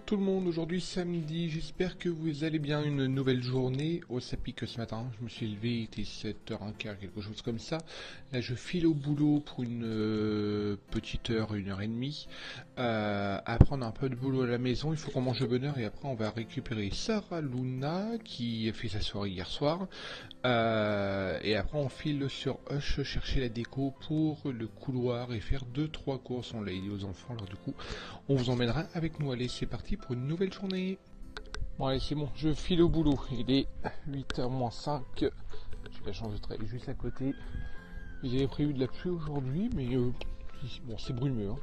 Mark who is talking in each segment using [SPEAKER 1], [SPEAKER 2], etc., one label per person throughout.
[SPEAKER 1] tout le monde, aujourd'hui samedi, j'espère que vous allez bien, une nouvelle journée. Oh, ça pique ce matin, je me suis levé, il était 7h15, quelque chose comme ça. Là je file au boulot pour une petite heure, 1h30. Après on a un peu de boulot à la maison, il faut qu'on mange de bonne heure et après on va récupérer Sarah Luna qui a fait sa soirée hier soir. Et après on file sur Hush chercher la déco pour le couloir et faire 2-3 courses, on l'a dit aux enfants, alors du coup on vous emmènera avec nous. Allez, c'est parti pour une nouvelle journée. Bon allez, c'est bon, je file au boulot, il est 8h moins 5, j'ai la chance de travailler juste à côté. Ils avaient prévu de la pluie aujourd'hui, mais bon, c'est brumeux, hein.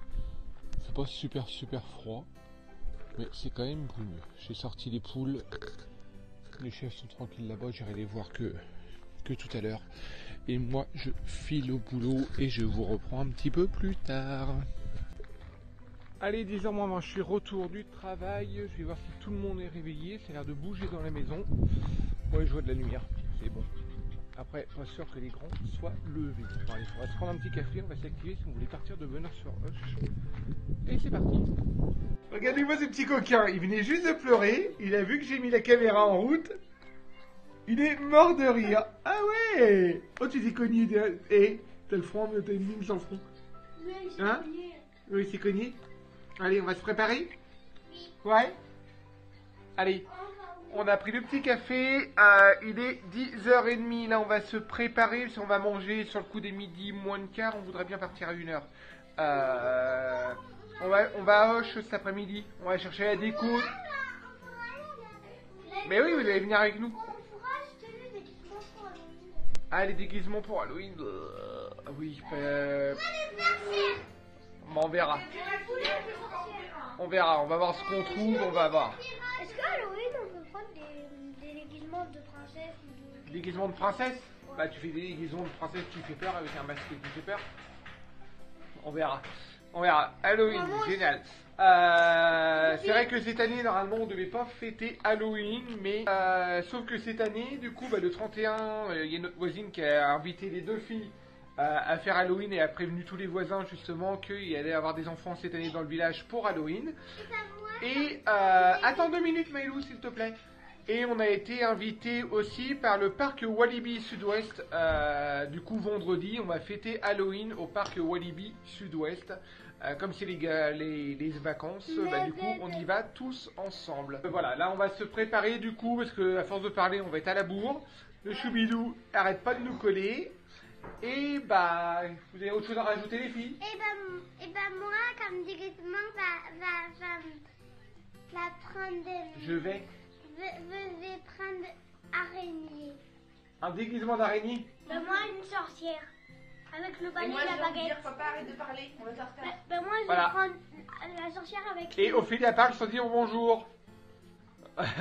[SPEAKER 1] C'est pas super froid, mais c'est quand même brumeux. J'ai sorti les poules, les chefs sont tranquilles là-bas, j'irai les voir que tout à l'heure. Et moi je file au boulot et je vous reprends un petit peu plus tard. Allez, 10h moins 20, je suis retour du travail, je vais voir si tout le monde est réveillé, ça a l'air de bouger dans la maison. Ouais, je vois de la lumière, c'est bon. Après, pas sûr que les grands soient levés. Bon, allez, on va se prendre un petit café, on va s'activer si on voulait partir de bonne heure sur Hush. Et c'est parti. Regardez-moi ce petit coquin, il venait juste de pleurer, il a vu que j'ai mis la caméra en route. Il est mort de rire. Ah ouais. Oh, tu t'es cogné. Eh, t'as le front, t'as une ligne sur le front. Hein? Oui, c'est cogné. Allez, on va se préparer? Oui. Ouais? Allez, on a pris le petit café. Il est 10h30. Là, on va se préparer. Si on va manger sur le coup des midi, moins de quart, on voudrait bien partir à 1h. On va à Hoche cet après-midi. On va chercher la déco. Mais oui, vous allez venir avec nous. Ah, les déguisements pour Halloween. Oui, on verra. On verra, on va voir ce qu'on trouve, on va voir.
[SPEAKER 2] Est-ce qu'à Halloween on peut prendre des déguisements de princesse ou de...
[SPEAKER 1] Déguisements de princesse? Ouais. Bah tu fais des déguisements de princesse qui fait peur avec un masque qui fait peur. On verra. On verra. Halloween, génial. C'est vrai que cette année, normalement, on devait pas fêter Halloween, mais sauf que cette année, du coup, le 31, il y a notre voisine qui a invité les deux filles à faire Halloween et a prévenu tous les voisins justement qu'il allait avoir des enfants cette année dans le village pour Halloween. Et attends 2 minutes, Maïlou, s'il te plaît. Et on a été invité aussi par le parc Walibi Sud-Ouest. Du coup, vendredi, on va fêter Halloween au parc Walibi Sud-Ouest. Comme c'est les vacances, du coup, on y va tous ensemble. Voilà, là, on va se préparer du coup, parce que à force de parler, on va être à la bourre. Le choubidou arrête pas de nous coller. Et vous avez autre chose à rajouter, les filles?
[SPEAKER 2] Et moi, comme déguisement, va prendre...
[SPEAKER 1] Je vais
[SPEAKER 2] prendre araignée.
[SPEAKER 1] Un déguisement d'araignée?
[SPEAKER 2] Moi, une sorcière. Avec le balai et la baguette. Dire, papa, arrête de parler, on va te refaire. Moi, je vais prendre la sorcière avec...
[SPEAKER 1] Et Ophélie parle sans dire bonjour. avec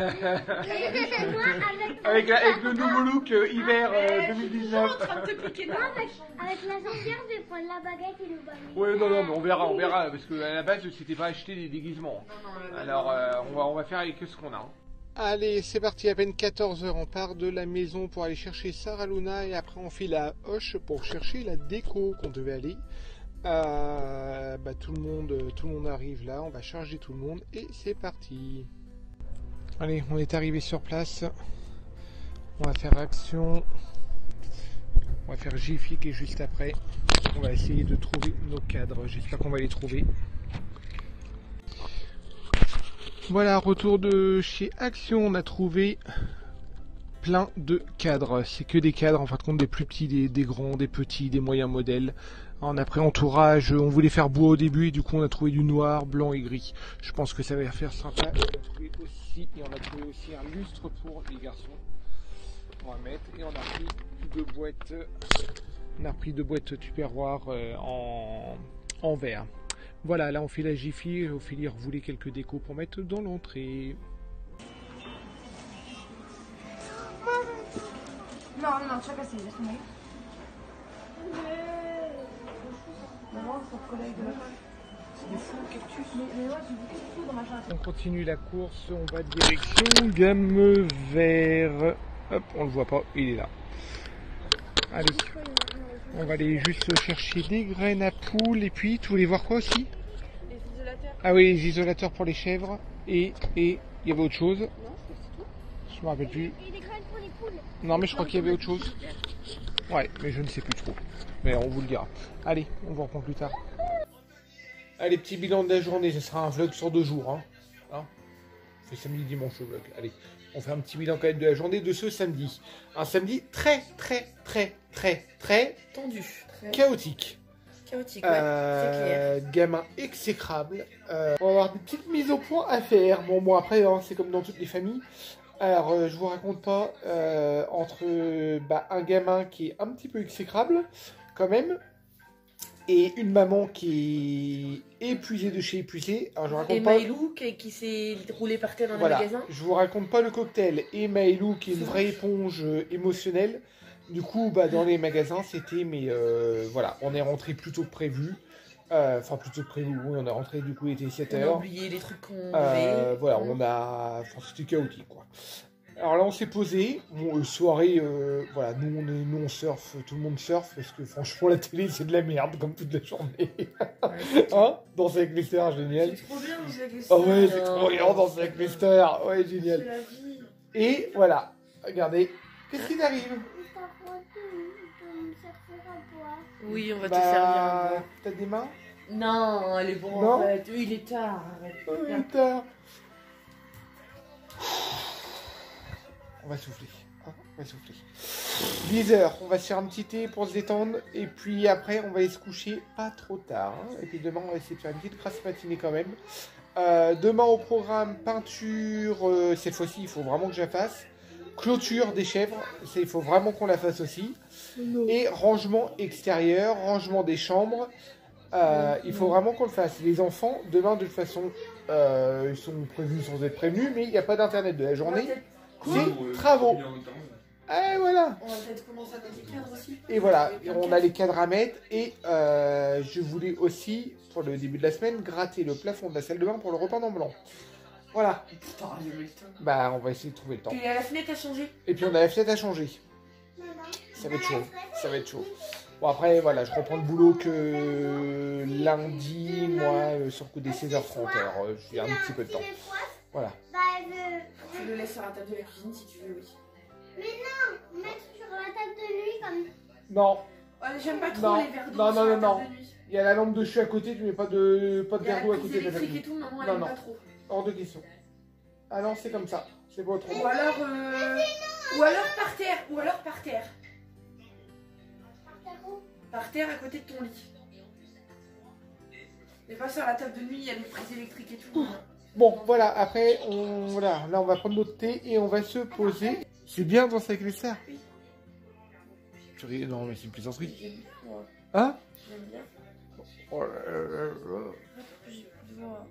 [SPEAKER 1] le nouveau look hiver 2019.
[SPEAKER 2] Avec la sorcière, je vais prendre la baguette et le balai.
[SPEAKER 1] Ouais, non, mais on verra, parce que à la base, c'était pas acheter des déguisements. Alors, on va faire avec ce qu'on a. Hein. Allez, c'est parti, à peine 14h, on part de la maison pour aller chercher Sarah Luna et après on file à Hoche pour chercher la déco qu'on devait aller. Tout le monde arrive là, on va charger tout le monde et c'est parti. Allez, on est arrivé sur place, on va faire action, on va faire Jiffy qui est juste après, on va essayer de trouver nos cadres, j'espère qu'on va les trouver. Voilà, retour de chez Action, on a trouvé plein de cadres, c'est que des cadres en fin de compte, des plus petits, des grands, des petits, des moyens modèles. On a pris entourage, on voulait faire bois au début et du coup on a trouvé du noir, blanc et gris. Je pense que ça va faire sympa. On a trouvé aussi un lustre pour les garçons. On va mettre et on a pris deux boîtes tupperware en verre. Voilà, là on fait la Jiffy, Ophélie voulait quelques décos pour mettre dans l'entrée.
[SPEAKER 3] Non, tu vas casser, laisse tomber.
[SPEAKER 1] On continue la course, on va direction gamme vert. Hop, on le voit pas, il est là. Allez, on va aller juste chercher des graines à poules et puis tu voulais voir quoi aussi?
[SPEAKER 3] Les isolateurs.
[SPEAKER 1] Ah oui, les isolateurs pour les chèvres. Et il y avait autre chose.
[SPEAKER 2] Non, c'est tout.
[SPEAKER 1] Je me rappelle plus.
[SPEAKER 2] Et des graines pour les poules.
[SPEAKER 1] Non, mais je crois qu'il y avait autre chose. Ouais, mais je ne sais plus trop. Mais on vous le dira. Allez, on va reprendre plus tard. Allez, petit bilan de la journée. Ce sera un vlog sur 2 jours. Hein. C'est samedi, dimanche le vlog. Allez, on fait un petit bilan quand même de la journée de ce samedi. Un samedi très
[SPEAKER 4] tendu.
[SPEAKER 1] Chaotique.
[SPEAKER 4] Chaotique, ouais, c'est clair.
[SPEAKER 1] Gamin exécrable. On va avoir des petites mises au point à faire. Bon, après, hein, c'est comme dans toutes les familles. Alors, je vous raconte pas, entre un gamin qui est un petit peu exécrable, quand même, et une maman qui est épuisée de chez épuisée. Alors, je raconte
[SPEAKER 4] et
[SPEAKER 1] pas...
[SPEAKER 4] Maïlou qui s'est roulé par terre dans le magasin.
[SPEAKER 1] Je vous raconte pas le cocktail. Et Maïlou qui est une vraie éponge émotionnelle. Du coup, dans les magasins, c'était, mais voilà, on est rentré plus tôt que prévu. Enfin, plus tôt que prévu, oui, on est rentré, du coup, il était 7h.
[SPEAKER 4] On a oublié les trucs qu'on avait.
[SPEAKER 1] Voilà, enfin, c'était chaotique, quoi. Alors là, on s'est posé. Bon, soirée, voilà, nous, on surfe, tout le monde surfe, parce que franchement, la télé, c'est de la merde, comme toute la journée. Hein? Danser avec les stars, génial.
[SPEAKER 4] C'est trop bien, danser avec les stars.
[SPEAKER 1] Ah ouais, c'est trop bien, danser avec les stars. Ouais, génial.
[SPEAKER 4] C'est la vie. Et
[SPEAKER 1] voilà, regardez, qu'est-ce qui t'arrive?
[SPEAKER 4] Oui, on va te servir un peu.
[SPEAKER 1] T'as des mains?
[SPEAKER 4] Non, elle est bon,
[SPEAKER 1] non,
[SPEAKER 4] arrête. Il est tard, arrête.
[SPEAKER 1] Il est tard. On va souffler. Hein, on va souffler. 10h, on va se faire un petit thé pour se détendre. Et puis après, on va aller se coucher pas trop tard. Hein. Et puis demain, on va essayer de faire une petite grasse matinée quand même. Demain au programme, peinture. Cette fois-ci, il faut vraiment que je la fasse. Clôture des chèvres. Il faut vraiment qu'on la fasse aussi. Et rangement extérieur, rangement des chambres. Il faut vraiment qu'on le fasse. Les enfants, demain, de toute façon, ils sont prévenus sans être prévenus. Mais il n'y a pas d'internet de la journée. C'est travaux. Et voilà.
[SPEAKER 4] On va peut-être commencer à mettre les cadres aussi.
[SPEAKER 1] Et voilà, on a les cadres à mettre. Et je voulais aussi, pour le début de la semaine, gratter le plafond de la salle de bain pour le repeindre en blanc. Voilà.
[SPEAKER 4] Putain,
[SPEAKER 1] on va essayer de trouver le temps.
[SPEAKER 4] Et la fenêtre a changé.
[SPEAKER 1] Et puis on a la fenêtre à changer. Ça va être chaud. Ça va être chaud. Bon, après, voilà, je reprends le boulot que lundi, moi, sur le coup des 16h30. Alors, j'ai un petit peu de temps. Voilà.
[SPEAKER 4] Tu le laisses sur la table de la cuisine si tu veux, oui.
[SPEAKER 2] Mais non, mettre sur la table de nuit comme...
[SPEAKER 1] Non.
[SPEAKER 4] Oh, j'aime pas trop les verres d'eau sur la table de nuit.
[SPEAKER 1] Il y a la lampe de chevet à côté, tu mets pas de verre d'eau à côté de la table.
[SPEAKER 4] Et tout, maman, elle aime pas trop.
[SPEAKER 1] Hors de question. Ah non, c'est comme ça. C'est pas autrement.
[SPEAKER 4] Ou alors par terre. Ou alors par terre. Par terre à côté de ton lit. Mais pas sur la table de nuit, il y a les prises électriques et tout.
[SPEAKER 1] Bon, voilà, après, voilà, là on va prendre notre thé et on va se poser. C'est bien danser avec les stars.
[SPEAKER 4] Oui.
[SPEAKER 1] Tu ris? Non, mais c'est une plaisanterie.
[SPEAKER 4] Ouais.
[SPEAKER 1] Hein?
[SPEAKER 4] J'aime bien.
[SPEAKER 1] Oh là là.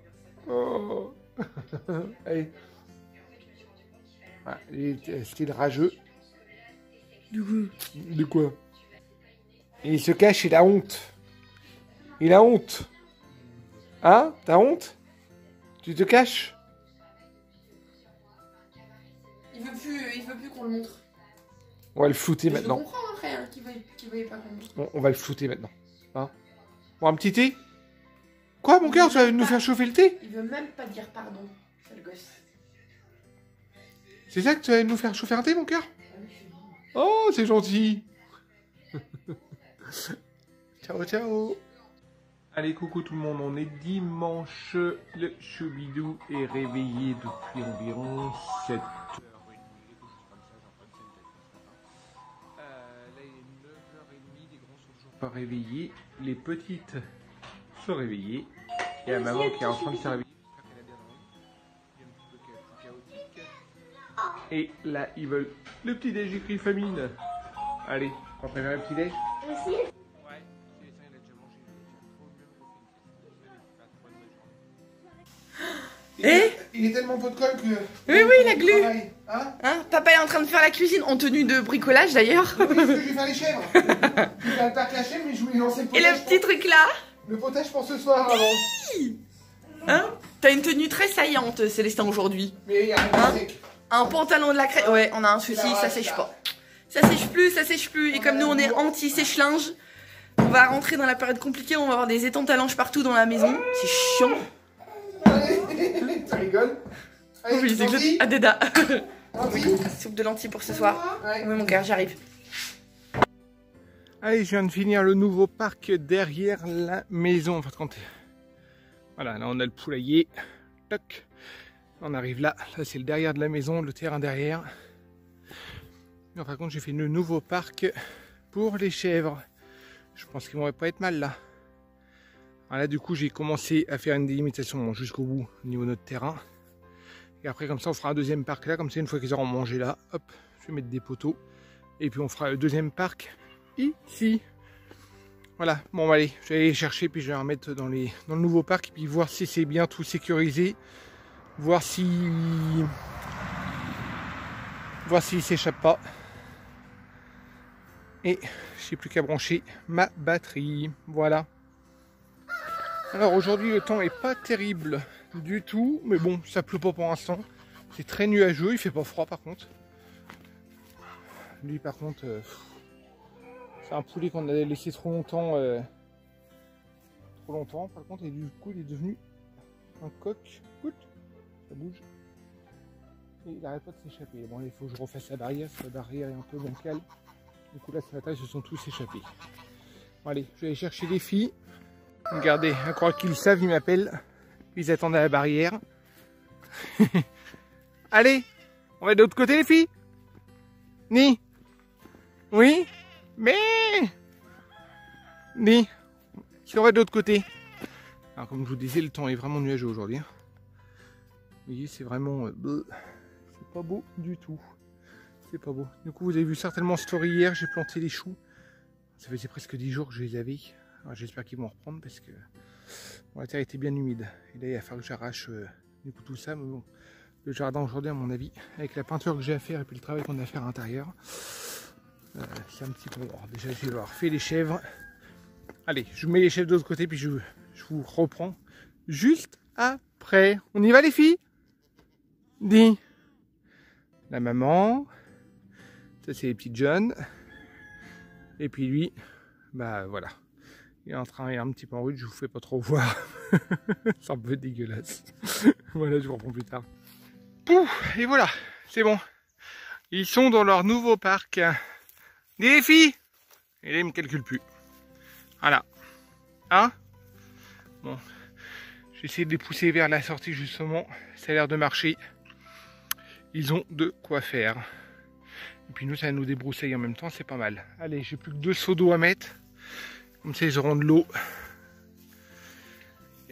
[SPEAKER 1] Oh. Allez. Ah, c'était le rageux. De quoi? Et il se cache, il a honte. Il a honte. Hein? T'as honte? Tu te caches?
[SPEAKER 4] Il veut plus qu'on le montre.
[SPEAKER 1] On va le flouter maintenant.
[SPEAKER 4] Je comprends après hein, qu'il veuille pas qu'on le montre.
[SPEAKER 1] Bon, on va le flouter maintenant. Hein? Bon, un petit thé? Quoi, mon cœur, tu vas nous faire chauffer le thé?
[SPEAKER 4] Il veut même pas dire pardon, sale gosse.
[SPEAKER 1] C'est ça que tu vas nous faire chauffer un thé, mon cœur? Oh, c'est gentil. Ciao, ciao. Allez, coucou tout le monde, on est dimanche. Le Choubidou est réveillé depuis environ 7h30. Là, il est 9h30, les grands sont toujours pas réveillés. Les petites sont réveillées. Il y a maman qui est en train de se réveiller. Et là, ils veulent le petit déj écrit famine. Allez, on préfère le petit déj?
[SPEAKER 2] Aussi.
[SPEAKER 1] Il est tellement pot de colle que...
[SPEAKER 4] Oui, la glu.
[SPEAKER 1] Hein,
[SPEAKER 4] Papa est en train de faire la cuisine en tenue de bricolage d'ailleurs.
[SPEAKER 1] Oui, parce que je vais faire les chèvres. Je vais faire le parc la chèvre, mais je voulais lancer le
[SPEAKER 4] Et
[SPEAKER 1] potage.
[SPEAKER 4] le petit truc là.
[SPEAKER 1] Le potage pour ce soir avant.
[SPEAKER 4] Hein? T'as une tenue très saillante, Célestin, aujourd'hui.
[SPEAKER 1] Mais il y a rien de sec.
[SPEAKER 4] Un pantalon de la crème. Ouais, on a un souci, ça sèche pas. Ça sèche plus. Et comme nous, on est anti-sèche-linge, on va rentrer dans la période compliquée. On va avoir des étanches à linge partout dans la maison. C'est chiant.
[SPEAKER 1] Tu rigoles? Allez,
[SPEAKER 4] oui, c'est
[SPEAKER 1] lentilles.
[SPEAKER 4] Adéda. Oui, soupe de lentilles pour ce soir.
[SPEAKER 1] Ouais.
[SPEAKER 4] Oui, mon cœur, j'arrive.
[SPEAKER 1] Allez, je viens de finir le nouveau parc derrière la maison. En fait, quand voilà, là on a le poulailler. Toc. On arrive là. Là, c'est le derrière de la maison, le terrain derrière. Et en fin de compte, j'ai fait le nouveau parc pour les chèvres. Je pense qu'ils vont pas être mal là. Alors là, du coup, j'ai commencé à faire une délimitation jusqu'au bout au niveau de notre terrain. Et après, comme ça, on fera un deuxième parc là. Comme ça, une fois qu'ils auront mangé là, hop, je vais mettre des poteaux. Et puis, on fera le deuxième parc ici. Voilà. Bon, allez, je vais aller chercher, puis je vais remettre dans le nouveau parc. Et puis, voir si c'est bien tout sécurisé. Voir s'il s'échappe pas. Et je n'ai plus qu'à brancher ma batterie. Voilà. Alors aujourd'hui le temps est pas terrible du tout, mais bon, ça pleut pas pour l'instant. C'est très nuageux, il fait pas froid par contre. Lui par contre, c'est un poulet qu'on a laissé trop longtemps par contre, et du coup il est devenu un coq. Écoute, ça bouge. Et il n'arrête pas de s'échapper. Bon, il faut que je refasse la barrière, parce que la barrière est un peu bancale. Du coup là ce matin ils se sont tous échappés. Bon, allez, je vais aller chercher les filles. Regardez, à croire qu'ils savent, ils m'appellent. Ils attendent à la barrière. Allez, on va de l'autre côté les filles. Ni. Oui. Mais. Ni. Si on va de l'autre côté. Alors comme je vous disais, le temps est vraiment nuageux aujourd'hui. Vous voyez, c'est vraiment... c'est pas beau du tout. C'est pas beau. Du coup, vous avez vu certainement story hier, j'ai planté les choux. Ça faisait presque 10 jours que je les avais. J'espère qu'ils vont reprendre parce que bon, la terre était bien humide. Et là, il va falloir que j'arrache du coup tout ça. Mais bon, le jardin aujourd'hui, à mon avis, avec la peinture que j'ai à faire et puis le travail qu'on a à faire à l'intérieur, c'est un petit peu... Alors, déjà, je vais avoir fait les chèvres. Allez, je mets les chèvres de l'autre côté puis je vous reprends juste après. On y va les filles? Dis. La maman. Ça, c'est les petites jeunes. Et puis lui, bah voilà. Il est en train, il est un petit peu en route, je vous fais pas trop voir. C'est un peu dégueulasse. Voilà, je vous reprends plus tard. Pouf, et voilà, c'est bon. Ils sont dans leur nouveau parc. Des filles. Et là, ils me calculent plus. Voilà. Hein? Bon. J'ai essayé de les pousser vers la sortie justement. Ça a l'air de marcher. Ils ont de quoi faire. Et puis nous, ça va nous débroussailler en même temps, c'est pas mal. Allez, j'ai plus que 2 seaux d'eau à mettre. Comme ça, ils auront de l'eau.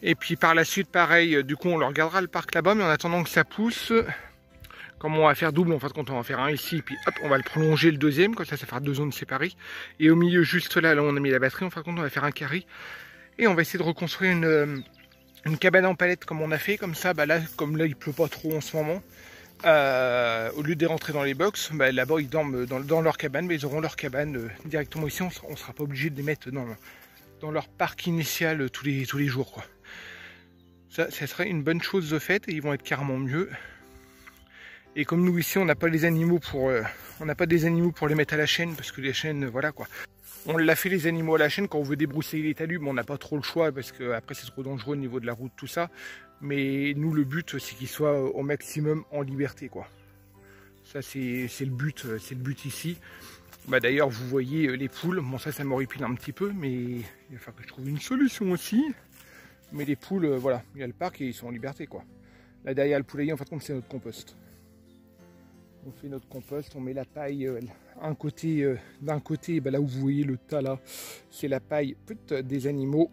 [SPEAKER 1] Et puis par la suite, pareil, du coup, on leur regardera le parc là-bas. Mais en attendant que ça pousse, comme on va faire double, en fait, quand on va faire un ici, puis hop, on va le prolonger le deuxième. Comme ça fera 2 zones séparées. Et au milieu, juste là, là où on a mis la batterie, en fin de compte, on va faire un carré. Et on va essayer de reconstruire une cabane en palette comme on a fait. Comme ça, bah là, comme là, il pleut pas trop en ce moment. Au lieu de les rentrer dans les box, bah, là-bas ils dorment dans leur cabane, mais ils auront leur cabane directement ici. On ne sera pas obligé de les mettre dans leur parc initial tous les jours, quoi. Ça serait une bonne chose de fait et ils vont être carrément mieux. Et comme nous ici on n'a pas les animaux pour des animaux pour les mettre à la chaîne, parce que les chaînes, voilà quoi. On l'a fait les animaux à la chaîne quand on veut débroussailler les talus, mais on n'a pas trop le choix parce que après c'est trop dangereux au niveau de la route, tout ça. Mais nous, le but, c'est qu'ils soient au maximum en liberté, quoi. Ça, c'est le but ici. Bah, d'ailleurs, vous voyez les poules. Bon, ça m'horripile un petit peu, mais il va falloir que je trouve une solution aussi. Mais les poules, voilà, il y a le parc et ils sont en liberté, quoi. Là, derrière le poulailler, en fait, c'est notre compost. On fait notre compost, on met la paille d'un côté, bah, là où vous voyez le tas, là, c'est la paille des animaux.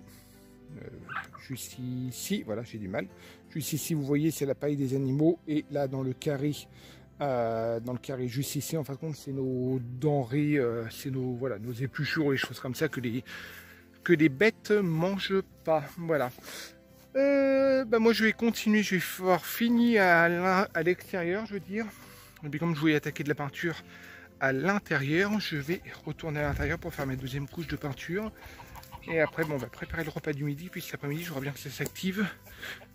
[SPEAKER 1] Juste ici, voilà, j'ai du mal. Juste ici, vous voyez, c'est la paille des animaux. Et là, dans le carré juste ici, en fin de compte, c'est nos denrées, c'est nos épluchures ou les choses comme ça que les bêtes mangent pas. Voilà. Bah moi, je vais continuer. Je vais avoir fini à l'extérieur, je veux dire. Et puis, comme je voulais attaquer de la peinture à l'intérieur, je vais retourner à l'intérieur pour faire ma deuxième couche de peinture. Et après, bon, on va préparer le repas du midi. Puis cet après-midi, j'aurai bien que ça s'active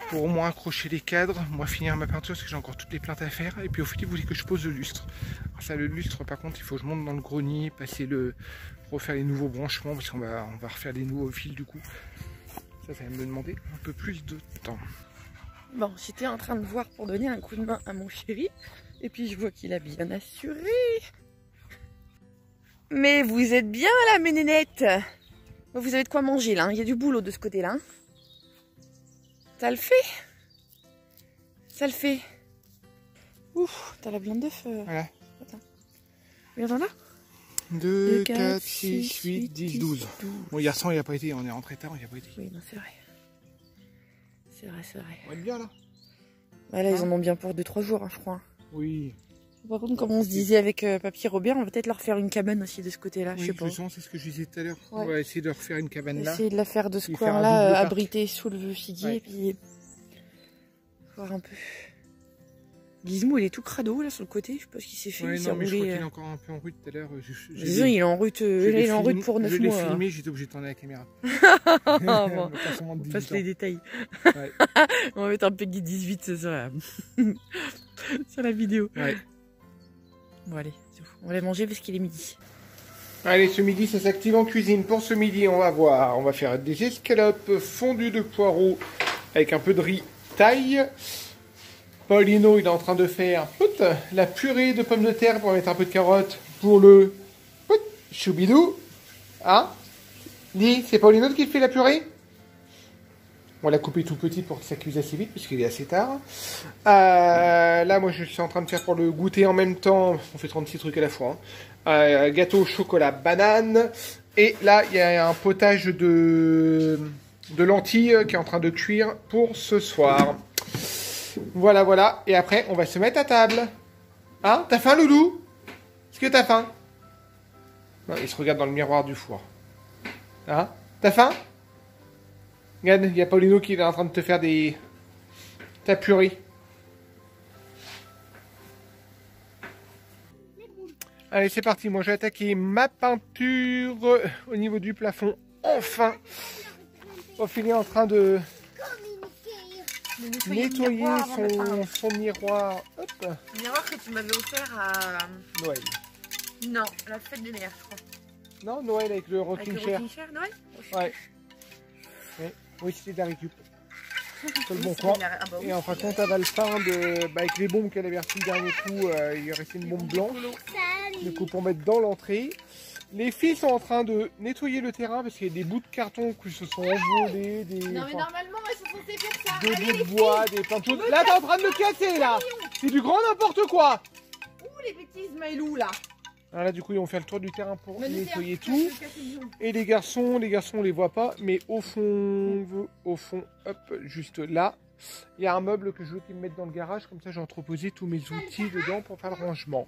[SPEAKER 1] pour au moins accrocher les cadres, moi finir ma peinture parce que j'ai encore toutes les plaintes à faire. Et puis au final, vous voulez que je pose le lustre. Alors ça, le lustre, par contre, il faut que je monte dans le grenier, refaire les nouveaux branchements parce qu'on va refaire des nouveaux fils du coup. Ça va me demander un peu plus de temps.
[SPEAKER 4] Bon, j'étais en train de voir pour donner un coup de main à mon chéri. Et puis je vois qu'il a bien assuré. Mais vous êtes bien là, mes nénettes. Vous avez de quoi manger là, hein. Il y a du boulot de ce côté-là. Ça le fait. Ça le fait. Ouf, t'as la blinde d'œuf.
[SPEAKER 1] Voilà.
[SPEAKER 4] Attends. Combien t'en as
[SPEAKER 1] 2, 4, 6, 8, 10, 12. Bon, hier soir, il n'a pas été. On est rentré tard, il n'a pas été.
[SPEAKER 4] Oui, non, c'est vrai. C'est vrai, c'est vrai.
[SPEAKER 1] On va être bien là.
[SPEAKER 4] Bah, là, ils en ont bien pour 2-3 jours, hein, je crois.
[SPEAKER 1] Oui.
[SPEAKER 4] Par contre, comme on se disait avec Papy Robert, on va peut-être leur faire une cabane aussi de ce côté-là.
[SPEAKER 1] Oui,
[SPEAKER 4] je sais pas.
[SPEAKER 1] c'est ce que je disais tout à l'heure.
[SPEAKER 4] Ouais.
[SPEAKER 1] On va essayer de refaire une cabane là.
[SPEAKER 4] Essayer de la faire de ce
[SPEAKER 1] Et
[SPEAKER 4] coin-là, abritée sous le figuier.
[SPEAKER 1] Ouais.
[SPEAKER 4] Et puis voir un peu. Gizmo, il est tout crado là sur le côté. Je sais pas ce qu'il s'est fait.
[SPEAKER 1] Ouais,
[SPEAKER 4] il s'est
[SPEAKER 1] non, mais je crois
[SPEAKER 4] roulé.
[SPEAKER 1] qu'il est encore un peu en route tout à l'heure.
[SPEAKER 4] Disons, il est en route, il est en route pour 9 mois.
[SPEAKER 1] Je l'ai filmé, j'étais obligé de tourner la caméra.
[SPEAKER 4] Bon,
[SPEAKER 1] On
[SPEAKER 4] passe les détails.
[SPEAKER 1] Ouais.
[SPEAKER 4] On va mettre un Peggy 18 sur la, sur la vidéo.
[SPEAKER 1] Ouais.
[SPEAKER 4] Bon, allez, on va aller manger parce qu'il est midi.
[SPEAKER 1] Allez, ce midi, ça s'active en cuisine. Pour ce midi, on va voir. On va faire des escalopes fondues de poireaux avec un peu de riz taille. Paulino, il est en train de faire la purée de pommes de terre pour mettre un peu de carottes pour le choubidou. Hein? Dis, c'est Paulino qui fait la purée? On l'a coupé tout petit pour que ça cuise assez vite puisqu'il est assez tard. Là, moi, je suis en train de faire pour le goûter en même temps. On fait 36 trucs à la fois. Hein. Gâteau au chocolat banane. Et là, il y a un potage de lentilles qui est en train de cuire pour ce soir. Voilà, voilà. Et après, on va se mettre à table. Hein? T'as faim, Loulou? Est-ce que t'as faim? Non, il se regarde dans le miroir du four. Hein? T'as faim? Regarde, il y a Paulino qui est en train de te faire ta purée. Allez, c'est parti. Moi, j'ai attaqué ma peinture au niveau du plafond. Enfin, Ophélie est en train de nettoyer son miroir. Hop.
[SPEAKER 4] Le miroir que tu m'avais offert à
[SPEAKER 1] Noël.
[SPEAKER 4] Non, la fête des mères, je crois.
[SPEAKER 1] Non, Noël avec le rocking chair.
[SPEAKER 4] Noël?
[SPEAKER 1] Ouais. Oui, c'était de la récup. C'est le bon coin. Et en fin de compte, elle va le peindre avec les bombes qu'elle avait reçues le dernier coup. Il est resté une bombe blanche. Du coup, pour mettre dans l'entrée. Les filles sont en train de nettoyer le terrain parce qu'il y a des bouts de carton qui se sont envolés.
[SPEAKER 3] Non, mais normalement, elles sont censées faire ça.
[SPEAKER 1] Des bouts de bois, des plein de choses. Là, t'es en train de le casser, là. C'est du grand n'importe quoi.
[SPEAKER 3] Ouh, les bêtises, Maïlou, là.
[SPEAKER 1] Alors là, du coup, ils vont faire le tour du terrain pour nettoyer tout. Et les garçons, on les voit pas, mais au fond, hop, juste là, il y a un meuble que je veux qu'ils me mettent dans le garage, comme ça j'ai entreposé tous mes outils dedans pour faire le rangement.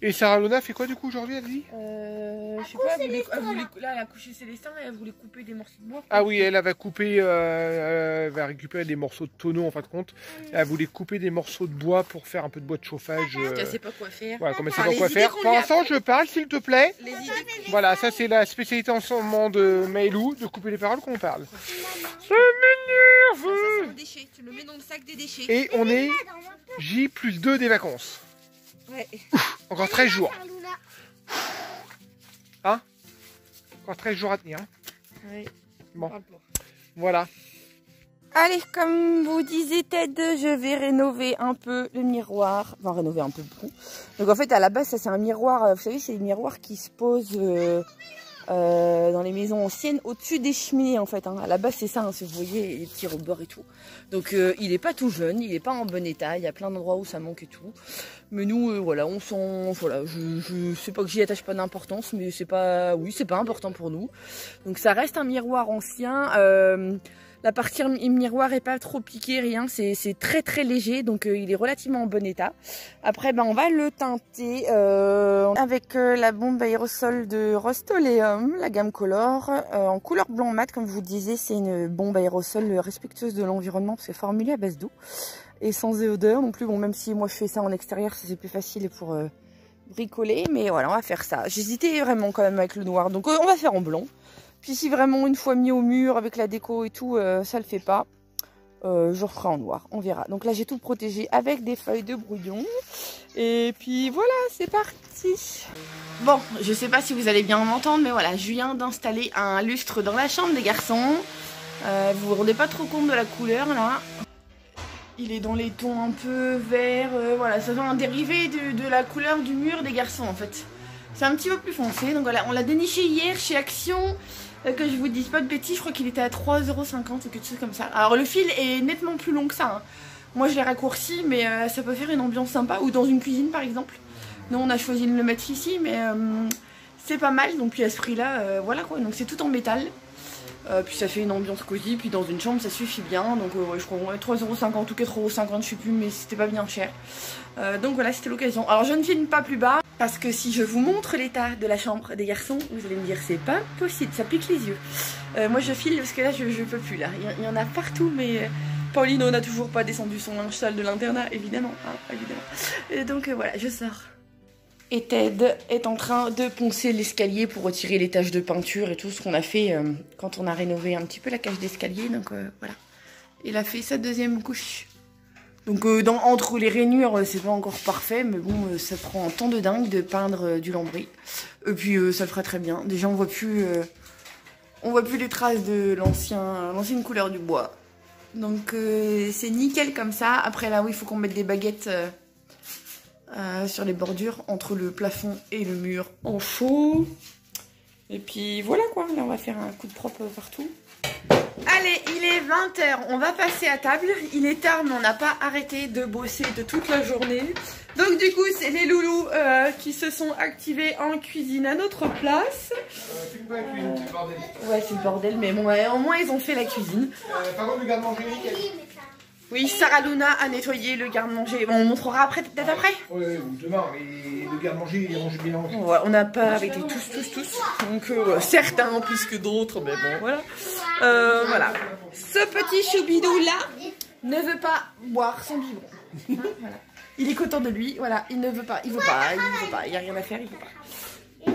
[SPEAKER 1] Et Sarah Lona fait quoi du coup aujourd'hui, elle dit?
[SPEAKER 4] Je sais pas, là elle a couché Célestin et elle voulait couper des morceaux de bois.
[SPEAKER 1] Ah oui, elle va couper, elle va récupérer des morceaux de tonneau en fin de compte. Elle voulait couper des morceaux de bois pour faire un peu de bois de chauffage.
[SPEAKER 4] Elle sait pas quoi faire.
[SPEAKER 1] Voilà, comme elle sait pas quoi faire. Pour l'instant, je parle, s'il te plaît. Voilà, ça c'est la spécialité en ce moment de Maïlou, de couper les paroles qu'on parle. Ça m'énerve!
[SPEAKER 3] C'est un déchet, tu le mets dans le sac des déchets.
[SPEAKER 1] Et on est J+2 des vacances.
[SPEAKER 3] Ouais.
[SPEAKER 1] Encore 13 jours. Hein? Encore 13 jours à tenir.
[SPEAKER 4] Oui.
[SPEAKER 1] Bon, voilà.
[SPEAKER 4] Allez, comme vous disait Ted, je vais rénover un peu le miroir. Enfin, rénover un peu beaucoup. Donc en fait, à la base, ça c'est un miroir, vous savez, c'est des miroirs qui se posent dans les maisons anciennes au-dessus des cheminées en fait. Hein. À la base, c'est ça, hein, si vous voyez, les petits rebords et tout. Donc il est pas tout jeune, il est pas en bon état, il y a plein d'endroits où ça manque et tout. Mais nous, voilà, on s'en... Voilà, je sais pas que j'y attache pas d'importance, mais c'est pas... Oui, c'est pas important pour nous. Donc ça reste un miroir ancien. La partie miroir est pas trop piquée, rien, c'est très très léger, donc il est relativement en bon état. Après, ben, on va le teinter avec la bombe aérosol de Rust-Oleum, la gamme Color, en couleur blanc mat, comme je vous le disais, c'est une bombe aérosol respectueuse de l'environnement, parce que c'est formulé à base d'eau, et sans odeur non plus, bon, même si moi je fais ça en extérieur, c'est plus facile pour bricoler, mais voilà, on va faire ça. J'hésitais vraiment quand même avec le noir, donc on va faire en blanc. Puis si vraiment une fois mis au mur avec la déco et tout, ça le fait pas, je referai en noir, on verra. Donc là j'ai tout protégé avec des feuilles de brouillon. Et puis voilà, c'est parti. Bon, je sais pas si vous allez bien m'entendre, mais voilà, je viens d'installer un lustre dans la chambre des garçons. Vous vous rendez pas trop compte de la couleur là. Il est dans les tons un peu verts, voilà, ça fait un dérivé de la couleur du mur des garçons en fait. C'est un petit peu plus foncé, donc voilà, on l'a déniché hier chez Action, que je vous dise pas de bêtises, je crois qu'il était à 3,50€ ou quelque chose comme ça. Alors le fil est nettement plus long que ça, hein. Moi je l'ai raccourci, mais ça peut faire une ambiance sympa, ou dans une cuisine par exemple. Nous on a choisi de le mettre ici, mais c'est pas mal, donc puis à ce prix là, voilà quoi, donc c'est tout en métal. Puis ça fait une ambiance cosy, puis dans une chambre ça suffit bien, donc ouais, je crois 3,50€ ou 4,50€, je sais plus, mais c'était pas bien cher. Donc voilà, c'était l'occasion. Alors je ne filme pas plus bas, parce que si je vous montre l'état de la chambre des garçons, vous allez me dire c'est pas possible, ça pique les yeux. Moi je file parce que là je peux plus là, il y en a partout, mais Pauline n'a toujours pas descendu son linge sale de l'internat, évidemment, hein, évidemment. Et donc voilà, je sors. Et Ted est en train de poncer l'escalier pour retirer les taches de peinture et tout ce qu'on a fait quand on a rénové un petit peu la cage d'escalier. Donc voilà, il a fait sa deuxième couche. Donc entre les rainures, c'est pas encore parfait, mais bon, ça prend un temps de dingue de peindre du lambris. Et puis ça le fera très bien. Déjà on voit plus les traces de l'ancienne couleur du bois. Donc c'est nickel comme ça. Après là, oui, il faut qu'on mette des baguettes sur les bordures entre le plafond et le mur en faux. Et puis voilà quoi, là on va faire un coup de propre partout. Allez, il est 20h, on va passer à table. Il est tard mais on n'a pas arrêté de bosser de toute la journée. Donc du coup c'est les loulous qui se sont activés en cuisine à notre place.
[SPEAKER 1] C'est pas la cuisine, c'est le bordel.
[SPEAKER 4] Ouais, c'est le bordel, mais bon, ouais, au moins ils ont fait la cuisine.
[SPEAKER 1] Par contre le garde-manger nickel.
[SPEAKER 4] Oui, Sarah Luna a nettoyé le garde-manger. Bon, on montrera après, peut-être après.
[SPEAKER 1] Oui, demain, mais le garde-manger, il range bien.
[SPEAKER 4] Ouais, on n'a pas arrêté tous. Donc, certains plus que d'autres, mais bon, voilà. Voilà. Ce petit choubidou là ne veut pas boire son biberon. Hein, voilà. Il est content de lui, voilà. Il ne veut pas, il n'y a rien à faire, il veut pas.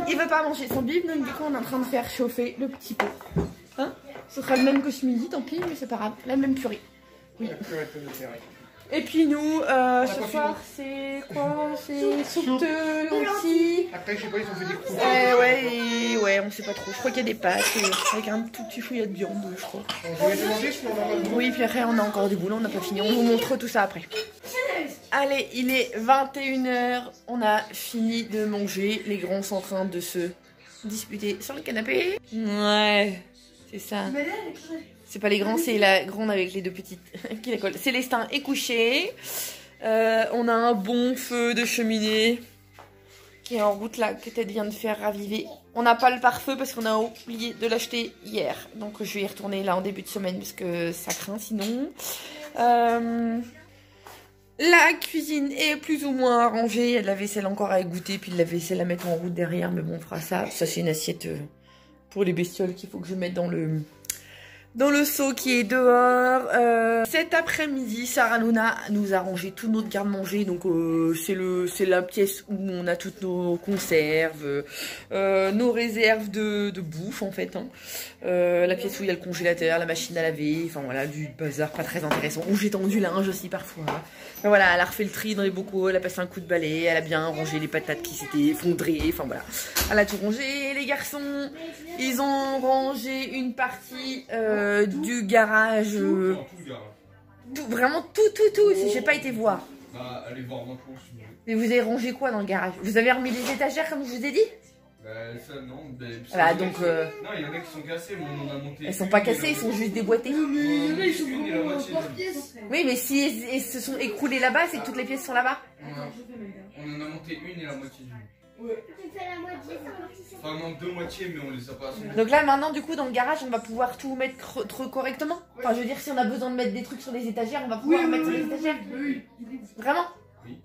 [SPEAKER 4] Il veut pas manger son bib, donc du coup, on est en train de faire chauffer le petit pot. Hein, ce sera le même que ce midi, tant pis, mais c'est pas grave. La même purée. Oui. Et puis nous, ce soir, c'est quoi? C'est soupe de lentilles.
[SPEAKER 1] Après, je sais pas, ils ont fait des croûtes.
[SPEAKER 4] Ouais, on sait pas trop. Je crois qu'il y a des pâtes avec un tout petit fouillat de viande, je crois. Oui, puis après, on a encore du boulot, on n'a pas fini. On vous montre tout ça après. Allez, il est 21h. On a fini de manger. Les grands sont en train de se disputer sur le canapé. Ouais, c'est ça. C'est pas les grands, c'est la grande avec les deux petites qui la collent. Célestin est couché. On a un bon feu de cheminée qui est en route là, que Ted vient de faire raviver. On n'a pas le pare-feu parce qu'on a oublié de l'acheter hier. Donc je vais y retourner là en début de semaine parce que ça craint sinon. La cuisine est plus ou moins arrangée. Il y a de la vaisselle encore à égoutter, puis de la vaisselle à mettre en route derrière. Mais bon, on fera ça. Ça, c'est une assiette pour les bestioles qu'il faut que je mette dans le seau qui est dehors. Cet après-midi, Sarah Luna nous a rangé tout notre garde-manger. Donc c'est la pièce où on a toutes nos conserves, nos réserves de bouffe en fait. Hein. La pièce où il y a le congélateur, la machine à laver, enfin voilà, du bazar pas très intéressant. Où j'ai tendu linge aussi parfois. Mais voilà, elle a refait le tri dans les bocaux, elle a passé un coup de balai, elle a bien rangé les patates qui s'étaient effondrées, enfin voilà. Elle a tout rangé. Les garçons, ils ont rangé une partie du garage. Vraiment tout. J'ai pas été voir.
[SPEAKER 1] Bah, allez voir dans le cours.
[SPEAKER 4] Mais vous avez rangé quoi dans le garage? Vous avez remis les étagères comme je vous ai dit?
[SPEAKER 1] Bah, ça non.
[SPEAKER 4] Voilà, donc.
[SPEAKER 1] Non, il y en a qui sont cassées, mais on en a monté.
[SPEAKER 4] Elles sont pas cassées, ils sont juste déboîtées. Oui, mais si elles se sont écroulées là-bas, c'est que toutes les pièces sont là-bas.
[SPEAKER 1] On en a monté une et la moitié d'une.
[SPEAKER 2] Ouais. La moitié,
[SPEAKER 1] enfin, non, deux moitiés, mais on les a pas assemblées.
[SPEAKER 4] Donc là, maintenant, du coup, dans le garage, on va pouvoir tout mettre correctement. Enfin, je veux dire, si on a besoin de mettre des trucs sur les étagères, on va pouvoir mettre sur les étagères. Vraiment?
[SPEAKER 1] Oui.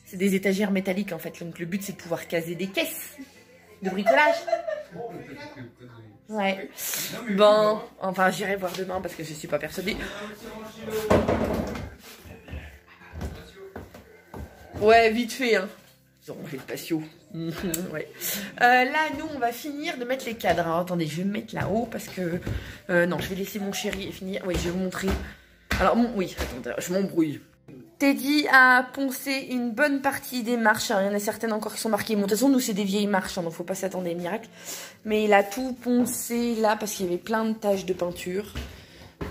[SPEAKER 4] C'est des étagères métalliques, en fait. Donc le but, c'est de pouvoir caser des caisses de bricolage. Ouais. Bon, enfin, j'irai voir demain parce que je suis pas persuadée. Ouais, vite fait, hein. Ils ont rangé le patio. Ouais. Là, nous, on va finir de mettre les cadres. Alors, attendez, je vais me mettre là-haut parce que... non, je vais laisser mon chéri finir. Oui, je vais vous montrer. Alors, oui, attendez, je m'embrouille. Teddy a poncé une bonne partie des marches. Alors, il y en a certaines encore qui sont marquées. Bon, de toute façon, nous, c'est des vieilles marches, hein, donc faut pas s'attendre à des miracles. Mais il a tout poncé là parce qu'il y avait plein de taches de peinture.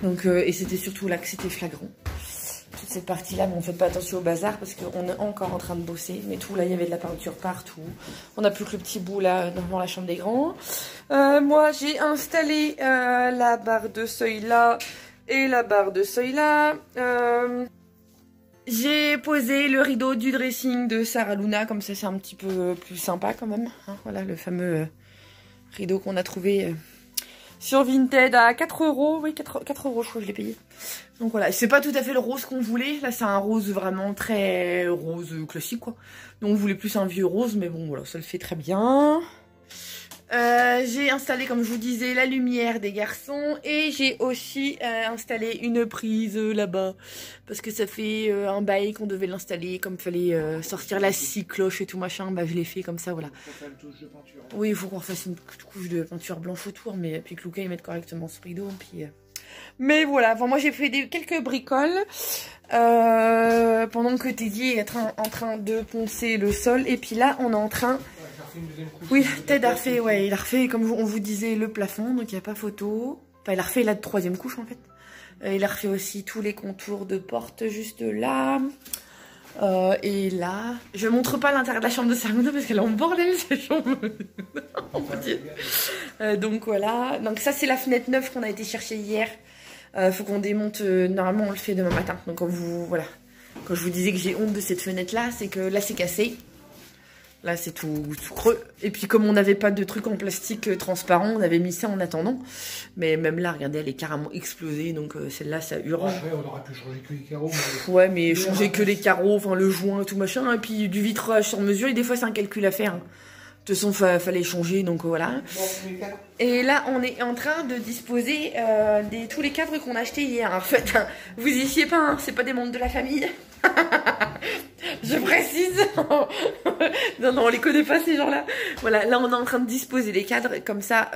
[SPEAKER 4] Donc, et c'était surtout là que c'était flagrant. toute cette partie-là, mais on ne fait pas attention au bazar parce qu'on est encore en train de bosser. Mais tout, là, il y avait de la peinture partout. On n'a plus que le petit bout là, dans la chambre des grands. Moi, j'ai installé la barre de seuil là et la barre de seuil là. J'ai posé le rideau du dressing de Sarah Luna, comme ça c'est un petit peu plus sympa quand même. Hein, voilà le fameux rideau qu'on a trouvé sur Vinted à 4 €. Oui, 4 € je crois que je l'ai payé. Donc voilà, c'est pas tout à fait le rose qu'on voulait. Là c'est un rose vraiment très rose classique quoi. Donc on voulait plus un vieux rose, mais bon voilà, ça le fait très bien. J'ai installé, comme je vous disais, la lumière des garçons et j'ai aussi installé une prise là-bas parce que ça fait un bail qu'on devait l'installer, comme il fallait sortir la scie cloche et tout machin, bah je l'ai fait comme ça, voilà. Oui, il faut qu'on fasse une couche de peinture blanche autour, mais puis que Lucas il mette correctement ce rideau, puis... Mais voilà, enfin, moi j'ai fait quelques bricoles pendant que Teddy est en train de poncer le sol, et puis là on est en train... Oui, Ted a refait, ouais, il a refait, comme on vous disait, le plafond, donc il n'y a pas photo. Enfin, il a refait la 3e couche en fait. Il a refait aussi tous les contours de porte juste là. Et là, je montre pas l'intérieur de la chambre de Sarah parce qu'elle est en bordel cette chambre. Oh mon Dieu. Donc voilà, donc ça c'est la fenêtre neuve qu'on a été chercher hier. Faut qu'on démonte, normalement on le fait demain matin. Donc voilà, quand je vous disais que j'ai honte de cette fenêtre là, c'est que là c'est cassé. Là, c'est tout creux. Et puis, comme on n'avait pas de truc en plastique transparent, on avait mis ça en attendant. Mais même là, regardez, elle est carrément explosée. Donc, celle-là, ça hurle.
[SPEAKER 1] Après, on aurait pu changer que les carreaux.
[SPEAKER 4] Mais... Ouais, mais changer que les carreaux, enfin, le joint, tout machin. Et puis, du vitrage sur mesure. Et des fois, c'est un calcul à faire. De toute façon, fallait changer. Donc, voilà. Et là, on est en train de disposer tous les cadres qu'on a achetés hier. En fait, vous y fiez pas, hein, c'est pas des membres de la famille. Je précise. Non, on les connaît pas ces gens-là. Voilà, là on est en train de disposer les cadres comme ça.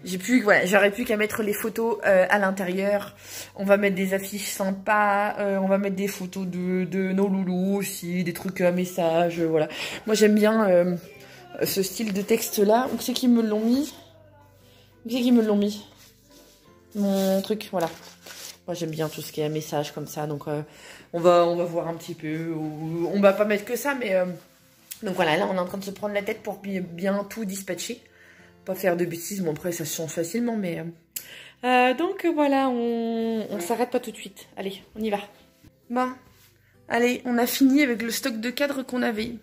[SPEAKER 4] J'aurais plus qu'à mettre les photos à l'intérieur. On va mettre des affiches sympas. On va mettre des photos de nos loulous aussi, des trucs à message. Voilà. Moi j'aime bien ce style de texte là. Où c'est qu'ils me l'ont mis? Où c'est qu'ils me l'ont mis? Mon truc, voilà. Moi j'aime bien tout ce qui est message comme ça, donc on va voir un petit peu. On va pas mettre que ça, mais donc voilà, là on est en train de se prendre la tête pour bien tout dispatcher, pas faire de bêtises. Bon après ça se change facilement, mais donc voilà, on s'arrête pas tout de suite. Allez, on y va. Bon, allez, on a fini avec le stock de cadres qu'on avait.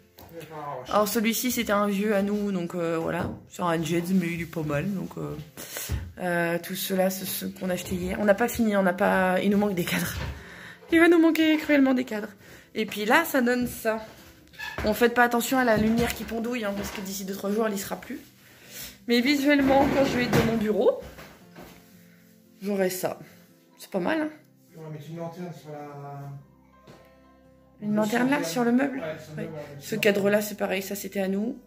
[SPEAKER 4] Alors celui-ci c'était un vieux à nous, donc voilà, sur un Jeds, mais il est pas mal, donc tout cela c'est ce qu'on a acheté hier. On n'a pas fini, il nous manque des cadres. Il va nous manquer cruellement des cadres. Et puis là ça donne ça. Bon, faites pas attention à la lumière qui pendouille, hein, parce que d'ici 2-3 jours elle y sera plus. Mais visuellement, quand je vais être dans mon bureau, j'aurai ça. C'est pas mal, hein.
[SPEAKER 1] On va mettre une lanterne sur la...
[SPEAKER 4] Une lanterne là, sur le meuble, ouais. Ce cadre-là, c'est pareil, ça c'était à nous.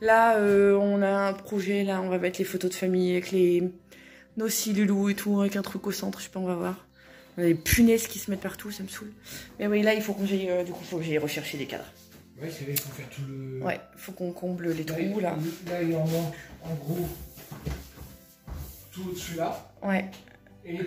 [SPEAKER 4] Là, on a un projet, là, on va mettre les photos de famille avec nos six loulous et tout, avec un truc au centre, je sais pas, on va voir. On a des punaises qui se mettent partout, ça me saoule. Mais oui, là, il faut que j'aille rechercher des cadres.
[SPEAKER 1] Ouais, c'est là, il faut faire tout le...
[SPEAKER 4] Ouais, il faut qu'on comble les trous, là.
[SPEAKER 1] Là, il en manque, en gros, tout au-dessus là.
[SPEAKER 4] Ouais.
[SPEAKER 1] Et...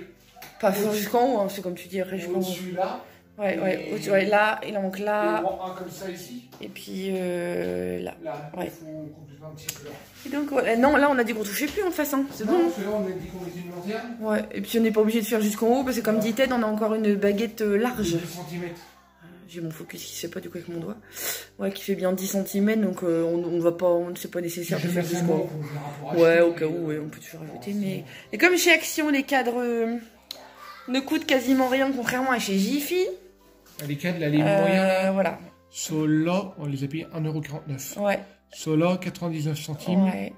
[SPEAKER 4] Pas jusqu'en haut, hein, c'est comme tu dis, jusqu'en haut.
[SPEAKER 1] Au-dessus là.
[SPEAKER 4] Ouais, là, il en manque là.
[SPEAKER 1] Un comme ça ici.
[SPEAKER 4] Et puis là.
[SPEAKER 1] Là,
[SPEAKER 4] ouais.
[SPEAKER 1] Il faut compléter un petit peu là.
[SPEAKER 4] Et donc, ouais, non, là, on a dit qu'on touchait plus en face, hein. C'est bon.
[SPEAKER 1] Non, parce que là, on a dit qu'on mettait une lanterne.
[SPEAKER 4] Ouais, et puis on n'est pas obligé de faire jusqu'en haut, parce que comme dit Ted, on a encore une baguette large.
[SPEAKER 1] 10 cm.
[SPEAKER 4] J'ai mon focus qui se fait pas du coup avec mon doigt. Ouais, qui fait bien 10 cm, donc on va pas, c'est pas nécessaire de faire jusqu'en haut. Ouais, au cas où, ouais, on peut toujours ajouter. Mais... Et comme chez Action, les cadres ne coûtent quasiment rien, contrairement à chez Jiffy.
[SPEAKER 1] Les cadres, là, les moyens, là.
[SPEAKER 4] Voilà.
[SPEAKER 1] Ceux-là, on les a payés 1,49 €.
[SPEAKER 4] Ouais.
[SPEAKER 1] Ceux-là, 99 centimes.
[SPEAKER 4] Ouais.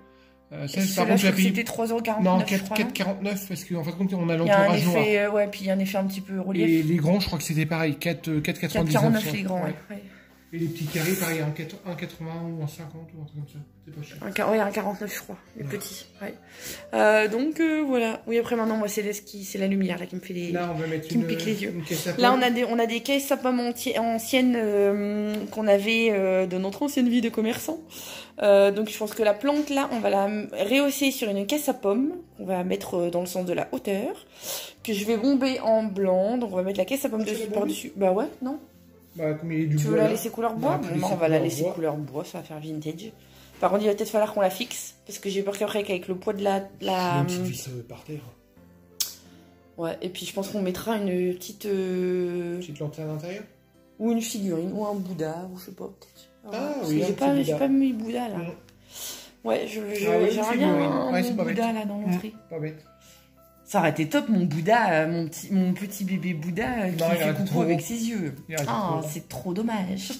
[SPEAKER 1] Ça, par contre,
[SPEAKER 4] c'était 3,49 €.
[SPEAKER 1] Non, 4,49 parce qu'en fait, compte, on a l'entourage noir.
[SPEAKER 4] Ouais, puis il y a un effet un petit peu relief.
[SPEAKER 1] Et les grands, je crois que c'était pareil, 4,99 €.
[SPEAKER 4] 4,49 les grands, ouais.
[SPEAKER 1] Et les petits carrés, pareil, 1,80 ou 1,50 ou un truc comme ça. C'est pas cher.
[SPEAKER 4] Ouais, 1,49 je crois, les petits. Ouais. Donc voilà. Oui, après maintenant, moi, c'est la lumière là qui me fait les...
[SPEAKER 1] Là, on va mettre
[SPEAKER 4] me pique les yeux.
[SPEAKER 1] Une caisse à pommes.
[SPEAKER 4] Là, on a des caisses à pommes anciennes qu'on avait de notre ancienne vie de commerçant. Donc je pense que la plante là, on va la rehausser sur une caisse à pommes. On va mettre dans le sens de la hauteur. Que je vais bomber en blanc. Donc on va mettre la caisse à pommes dessus par-dessus. Bah ouais, non?
[SPEAKER 1] Bah, comme il y a du
[SPEAKER 4] tu
[SPEAKER 1] bois,
[SPEAKER 4] veux la
[SPEAKER 1] là.
[SPEAKER 4] laisser couleur bois? Non, on va la laisser couleur bois, ça va faire vintage. Par contre, il va peut-être falloir qu'on la fixe. Parce que j'ai peur qu'après, avec le poids de la...
[SPEAKER 1] Il y a une petite vis par terre.
[SPEAKER 4] Ouais, et puis je pense qu'on mettra une petite...
[SPEAKER 1] Petite lanterne à l'intérieur?
[SPEAKER 4] Ou une figurine, ou un Bouddha, ou je sais pas, peut-être.
[SPEAKER 1] Ah
[SPEAKER 4] parce
[SPEAKER 1] oui,
[SPEAKER 4] que j'ai pas mis Bouddha, là. Ouais, j'aimerais bien un Bouddha, là, dans l'entrée.
[SPEAKER 1] Pas bête.
[SPEAKER 4] Ça aurait été top, mon Bouddha, mon petit bébé Bouddha qui fait coucou avec ses yeux. Ah, c'est trop dommage.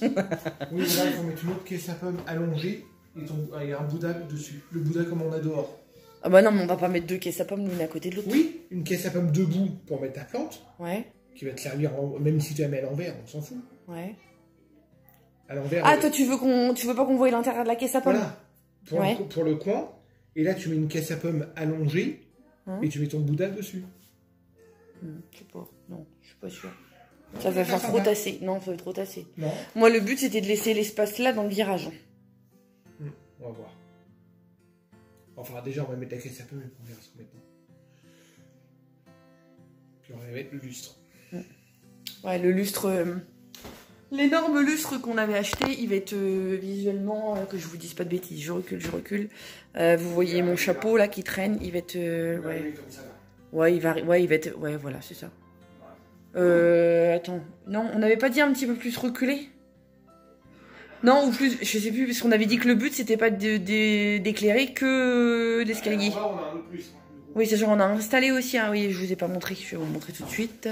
[SPEAKER 1] Oui, là, il faut mettre une autre caisse à pommes allongée et il y a un Bouddha dessus. Le Bouddha comme on a dehors.
[SPEAKER 4] Ah bah non, mais on va pas mettre deux caisses à pommes l'une à côté de l'autre.
[SPEAKER 1] Oui, une caisse à pommes debout pour mettre ta plante.
[SPEAKER 4] Ouais.
[SPEAKER 1] Qui va te servir, même si tu la mets à l'envers, on s'en fout.
[SPEAKER 4] Ouais.
[SPEAKER 1] À l'envers.
[SPEAKER 4] Ah, toi, tu veux pas qu'on voie l'intérieur de la caisse à pommes?
[SPEAKER 1] Voilà. Pour le coin. Et là, tu mets une caisse à pommes allongée. Et tu mets ton Bouddha dessus.
[SPEAKER 4] Je sais pas. Non, je suis pas sûre. Ça va faire trop tasser. Non, ça va trop tasser.
[SPEAKER 1] Non.
[SPEAKER 4] Moi, le but, c'était de laisser l'espace là dans le virage.
[SPEAKER 1] On va voir. Enfin, déjà, on va mettre la caisse à pommes et on verra ce qu'on met dedans. Puis on va mettre le lustre.
[SPEAKER 4] Ouais, le lustre... L'énorme lustre qu'on avait acheté, il va être visuellement, que je vous dise pas de bêtises, je recule. Vous voyez mon chapeau là qui traîne, il va être... ouais. Ouais, il va être... Ouais, voilà, c'est ça. Attends, non, on n'avait pas dit un petit peu plus reculé? Non, ou plus, je sais plus, parce qu'on avait dit que le but c'était pas d'éclairer que l'escalier. Oui, c'est genre on a installé aussi, hein, oui, je vous ai pas montré, je vais vous montrer tout de suite.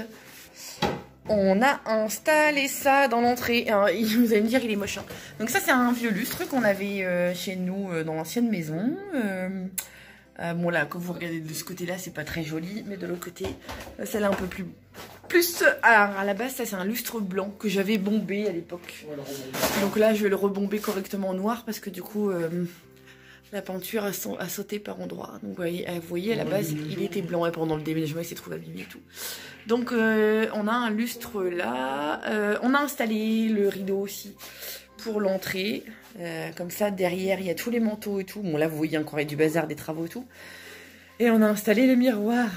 [SPEAKER 4] On a installé ça dans l'entrée. Vous allez me dire, il est moche. Hein. Donc ça, c'est un vieux lustre qu'on avait chez nous dans l'ancienne maison. Bon là, quand vous regardez de ce côté-là, c'est pas très joli. Mais de l'autre côté, celle-là un peu plus... Alors, à la base, ça, c'est un lustre blanc que j'avais bombé à l'époque. Donc là, je vais le rebomber correctement en noir parce que du coup... la peinture a sauté par endroits. Donc vous voyez à la base, il était blanc et pendant le déménagement, il s'est trouvé abîmé et tout. Donc on a un lustre là. On a installé le rideau aussi pour l'entrée. Comme ça, derrière, il y a tous les manteaux et tout. Bon là, vous voyez encore il y a du bazar, des travaux et tout. Et on a installé le miroir.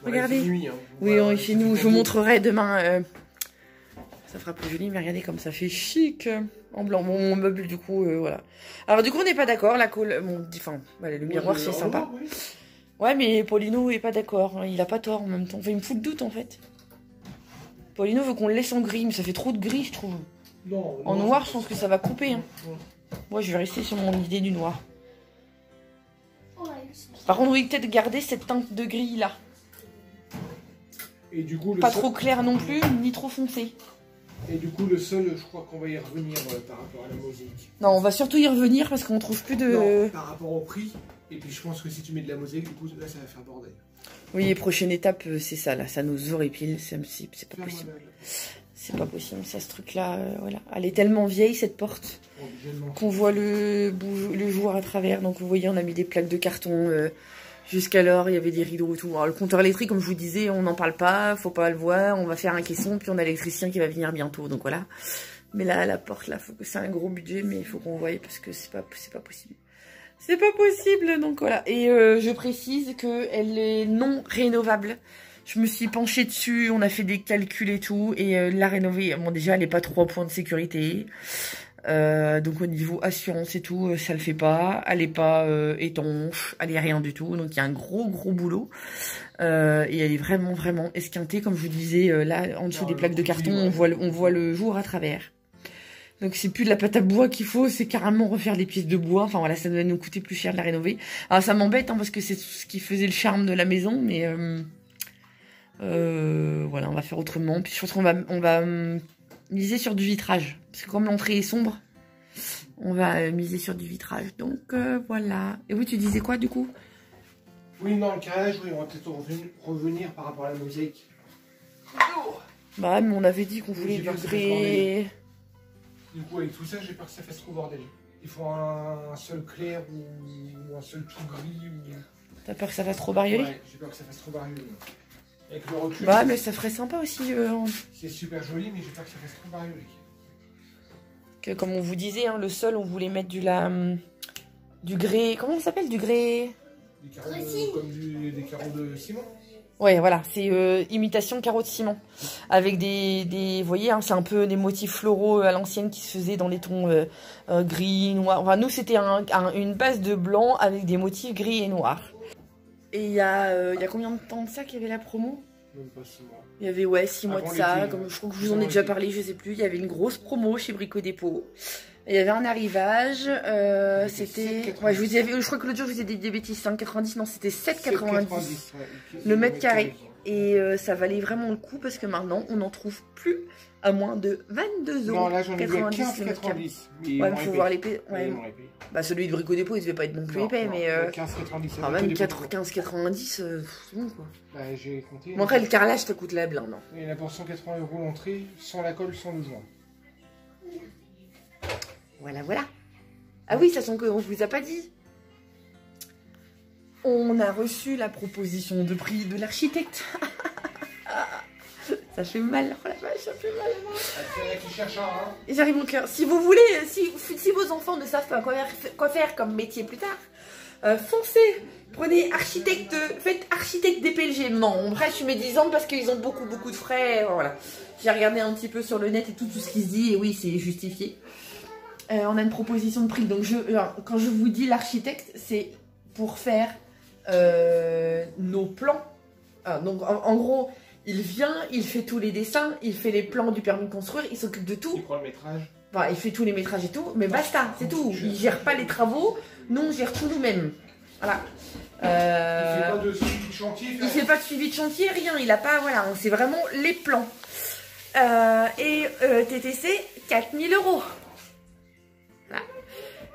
[SPEAKER 4] Regardez.
[SPEAKER 1] Nuit, hein.
[SPEAKER 4] Oui, il fait nous. Je vous montrerai demain. Ça fera plus joli, mais regardez comme ça fait chic. En blanc, mon meuble du coup, voilà. Alors du coup on n'est pas d'accord, le miroir c'est sympa. Ouais mais Paulino est pas d'accord, il a pas tort en même temps, enfin, il me fout de doute en fait. Paulino veut qu'on le laisse en gris, mais ça fait trop de gris je trouve.
[SPEAKER 1] Non,
[SPEAKER 4] en noir je pense que ça va couper. Hein. Moi je vais rester sur mon idée du noir. Par contre oui peut-être garder cette teinte de gris là.
[SPEAKER 1] Et du coup,
[SPEAKER 4] pas trop clair non plus, ni trop foncé.
[SPEAKER 1] Et du coup, le sol, je crois qu'on va y revenir par rapport à la mosaïque.
[SPEAKER 4] Non, on va surtout y revenir parce qu'on trouve plus de...
[SPEAKER 1] Non, par rapport au prix. Et puis je pense que si tu mets de la mosaïque, du coup, là, ça va faire bordel.
[SPEAKER 4] Oui, prochaine étape, c'est ça, là. Ça nous horripile. C'est pas possible. C'est pas possible, ça, ce truc-là. Voilà. Elle est tellement vieille, cette porte, qu'on voit le jour à travers. Donc, vous voyez, on a mis des plaques de carton... Jusqu'alors, il y avait des rideaux et tout. Alors, le compteur électrique, comme je vous disais, on n'en parle pas, faut pas le voir. On va faire un caisson, puis on a l'électricien qui va venir bientôt. Donc voilà. Mais là, la porte, là, c'est un gros budget, mais il faut qu'on voie parce que c'est pas possible. C'est pas possible, donc voilà. Et je précise qu'elle est non rénovable. Je me suis penchée dessus, on a fait des calculs et tout, et la rénover. Bon, déjà, elle n'est pas 3 points de sécurité. Donc au niveau assurance et tout, ça le fait pas. Elle est pas étanche, elle est rien du tout. Donc il y a un gros boulot. Et elle est vraiment esquintée, comme je vous disais. Là, en dessous des plaques de carton, on voit le jour à travers. Donc c'est plus de la pâte à bois qu'il faut, c'est carrément refaire des pièces de bois. Enfin voilà, ça va nous coûter plus cher de la rénover. Alors ça m'embête parce que c'est ce qui faisait le charme de la maison, mais voilà, on va faire autrement. Puis je pense qu'on va miser sur du vitrage. Parce que comme l'entrée est sombre, on va miser sur du vitrage. Donc voilà. Et oui, tu disais quoi du coup?
[SPEAKER 1] Oui, non, le carrelage, oui, on va peut-être revenir par rapport à la mosaïque.
[SPEAKER 4] Bah, mais on avait dit qu'on voulait du gris.
[SPEAKER 1] Du coup, avec tout ça, j'ai peur que ça fasse trop bordel. Il faut un seul clair ou un seul tout gris. Ou...
[SPEAKER 4] T'as peur que ça fasse trop bariolé?
[SPEAKER 1] Ouais, j'ai peur que ça fasse trop bariolé. Avec le recul.
[SPEAKER 4] Bah, mais ça ferait sympa aussi.
[SPEAKER 1] C'est super joli, mais j'ai peur que ça fasse trop bariolé.
[SPEAKER 4] Que, comme on vous disait, hein, le sol, on voulait mettre du grès. Comment ça s'appelle? Du grès?
[SPEAKER 1] Des carreaux comme des carreaux de ciment.
[SPEAKER 4] Ouais, voilà, c'est imitation carreaux de ciment. Avec vous voyez, hein, c'est un peu des motifs floraux à l'ancienne qui se faisaient dans les tons gris, noirs. Enfin, nous, c'était une base de blanc avec des motifs gris et noirs. Et il y a combien de temps de ça qu'il y avait la promo?
[SPEAKER 1] Même pas 6 mois.
[SPEAKER 4] Il y avait, ouais, 6 mois de ça. Comme, je crois que je vous en ai déjà parlé, je sais plus. Il y avait une grosse promo chez Brico Dépôt. Il y avait un arrivage, c'était... Ouais, je crois que l'autre jour je vous ai dit des bêtises, 5,90, non c'était 7,90 le mètre carré. Et ça valait vraiment le coup parce que maintenant on n'en trouve plus à moins de 22 €.
[SPEAKER 1] Non, là j'en ai vu à 15,90.
[SPEAKER 4] Ouais, il faut voir l'épée. Ouais. Bah celui de Brico Dépôt il devait pas être non plus épais, mais...
[SPEAKER 1] 15,90.
[SPEAKER 4] Ah, même 15,90, c'est bon quoi.
[SPEAKER 1] Bah j'ai compté.
[SPEAKER 4] Bon après le carrelage ça coûte la blinde.
[SPEAKER 1] Et là pour 180 € l'entrée, sans la colle, sans le joint.
[SPEAKER 4] Voilà, voilà. Ah oui, ça sent qu'on vous a pas dit. On a reçu la proposition de prix de l'architecte. Ça fait mal. Oh la vache, ça fait mal.
[SPEAKER 1] Qui cherche un.
[SPEAKER 4] J'arrive au cœur. Si vous voulez, si vos enfants ne savent pas quoi faire comme métier plus tard, foncez. Prenez architecte, faites architecte DPLG. Non, en vrai, je suis médisante parce qu'ils ont beaucoup de frais. Voilà. J'ai regardé un petit peu sur le net et tout ce qui se dit. Et oui, c'est justifié. On a une proposition de prix. Donc, quand je vous dis l'architecte, c'est pour faire nos plans. Donc, en gros, il vient, il fait tous les dessins, il fait les plans du permis de construire, il s'occupe de tout.
[SPEAKER 1] Il prend le métrage.
[SPEAKER 4] Enfin, il fait tous les métrages et tout, mais basta, c'est tout. Il gère pas les travaux, nous, on gère tout nous-mêmes. Voilà.
[SPEAKER 1] Il fait pas de suivi de chantier.
[SPEAKER 4] Il fait pas de suivi de chantier, rien. Il a pas, voilà, c'est vraiment les plans. TTC, 4000 €. Là,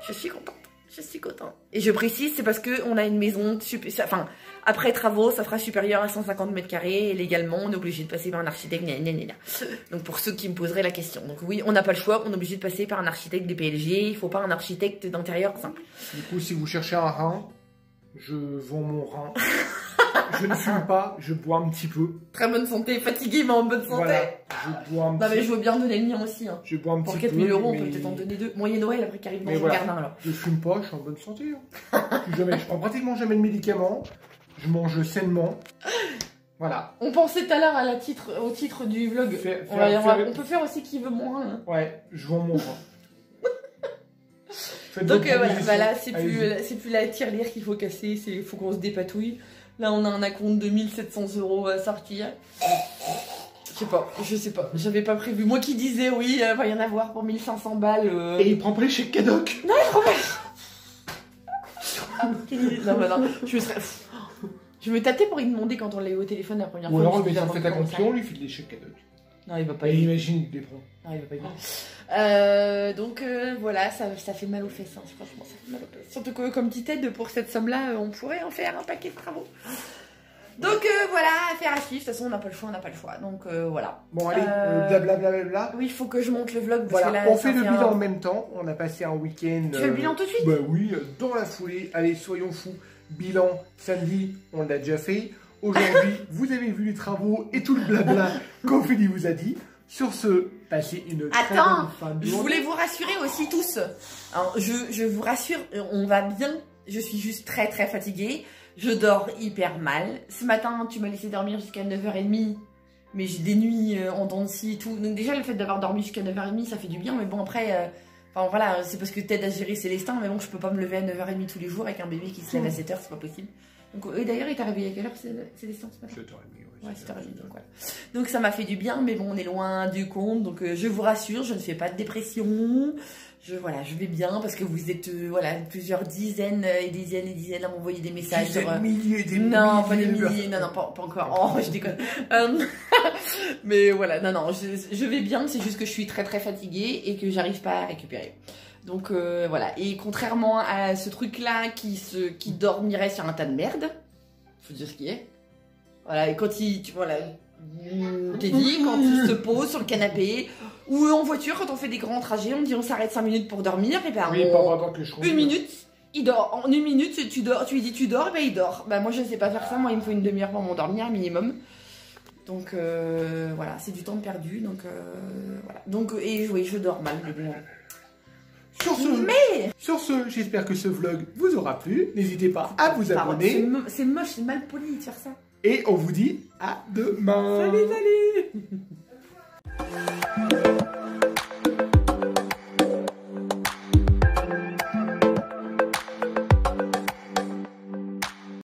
[SPEAKER 4] je suis contente, je suis contente. Et je précise, c'est parce qu'on a une maison, enfin, après travaux, ça sera supérieur à 150 mètres carrés, et légalement, on est obligé de passer par un architecte, donc pour ceux qui me poseraient la question. Donc oui, on n'a pas le choix, on est obligé de passer par un architecte des PLG, il faut pas un architecte d'intérieur simple.
[SPEAKER 1] Du coup, si vous cherchez un rein, je vends mon rein. Je ne fume pas, je bois un petit peu.
[SPEAKER 4] Très bonne santé, fatigué mais en bonne santé.
[SPEAKER 1] Voilà, je bois un petit peu.
[SPEAKER 4] Non mais je veux bien donner le mien aussi. Hein.
[SPEAKER 1] Je bois un
[SPEAKER 4] pour
[SPEAKER 1] petit peu.
[SPEAKER 4] Pour 4000 €, on peut peut-être en donner 2. Moyen Noël après qu'arrive dans le jardin alors.
[SPEAKER 1] Je fume pas, je suis en bonne santé. Hein. Je prends pratiquement jamais de médicaments. Je mange sainement. Voilà.
[SPEAKER 4] On pensait tout à l'heure au titre du vlog. On peut faire aussi qui veut moins. Hein.
[SPEAKER 1] Ouais, je vends mon rein.
[SPEAKER 4] Donc voilà, c'est plus la tirelire qu'il faut casser, il faut qu'on se dépatouille. Là on a un acompte de 1700 € à sortir. Je sais pas, j'avais pas prévu. Moi qui disais oui, va y en avoir pour 1500 balles.
[SPEAKER 1] Et il prend pas les chèques Cadoc.
[SPEAKER 4] Non, il prend pas. Non, je me tâtais pour lui demander quand on l'a eu au téléphone la première fois.
[SPEAKER 1] Ou alors, mais ça fait ta confiance, on lui file des chèques Cadoc.
[SPEAKER 4] Non, il va pas
[SPEAKER 1] y aller. Imagine, il les prend.
[SPEAKER 4] Non, il va pas y aller. Donc voilà, ça fait mal aux fesses, hein. Franchement, ça fait mal aux fesses. Surtout que comme petite aide, pour cette somme-là, on pourrait en faire un paquet de travaux. Donc voilà, affaire à suivre. De toute façon, on n'a pas le choix, Donc voilà.
[SPEAKER 1] Bon, allez, blablabla.
[SPEAKER 4] Oui, il faut que je monte le vlog.
[SPEAKER 1] Voilà, là, on fait le bilan en même temps. On a passé un week-end.
[SPEAKER 4] Tu fais le bilan tout de suite?
[SPEAKER 1] Bah oui, dans la foulée. Allez, soyons fous. Bilan, samedi, on l'a déjà fait. Aujourd'hui, vous avez vu les travaux et tout le blabla qu'Ophélie vous a dit. Sur ce, passez une très bonne fin de journée.
[SPEAKER 4] Je voulais vous rassurer aussi tous. Alors, je vous rassure, on va bien. Je suis juste très fatiguée. Je dors hyper mal. Ce matin, tu m'as laissé dormir jusqu'à 9h30. Mais j'ai des nuits en dents de scie et tout. Donc déjà, le fait d'avoir dormi jusqu'à 9h30, ça fait du bien. Mais bon, après, enfin voilà, c'est parce que t'aides à gérer Célestin. Mais bon, je peux pas me lever à 9h30 tous les jours avec un bébé qui se lève à 7h, c'est pas possible. Donc, et d'ailleurs, il t'a réveillé à quelle heure, Célestin, ce matin?
[SPEAKER 1] 7h30,
[SPEAKER 4] ouais, 7h30, donc voilà. Donc ça m'a fait du bien, mais bon, on est loin du compte. Donc je vous rassure, je ne fais pas de dépression. Je vais bien parce que vous êtes plusieurs dizaines et dizaines à m'envoyer des messages sur
[SPEAKER 1] milliers,
[SPEAKER 4] non, pas des milliers, non, pas encore. Oh, je déconne. Mais voilà, non, je vais bien, c'est juste que je suis très fatiguée et que j'arrive pas à récupérer. Donc voilà, et contrairement à ce truc-là qui dormirait sur un tas de merde, faut dire ce qui est. Voilà, et quand Teddy, quand il se pose sur le canapé, ou en voiture, quand on fait des grands trajets, on dit on s'arrête 5 minutes pour dormir, et ben
[SPEAKER 1] oui, pas pendant que je
[SPEAKER 4] une minute, il dort. En une minute, tu lui dis tu dors, et ben il dort. Ben moi je sais pas faire ça, moi il me faut une demi-heure pour m'endormir minimum. Donc voilà, c'est du temps perdu, donc voilà. Donc, et oui, je dors mal, mais bon.
[SPEAKER 5] Sur ce, j'espère que ce vlog vous aura plu. N'hésitez pas à vous abonner.
[SPEAKER 4] C'est moche, c'est mal poli de faire ça.
[SPEAKER 5] Et on vous dit à demain.
[SPEAKER 4] Salut, salut.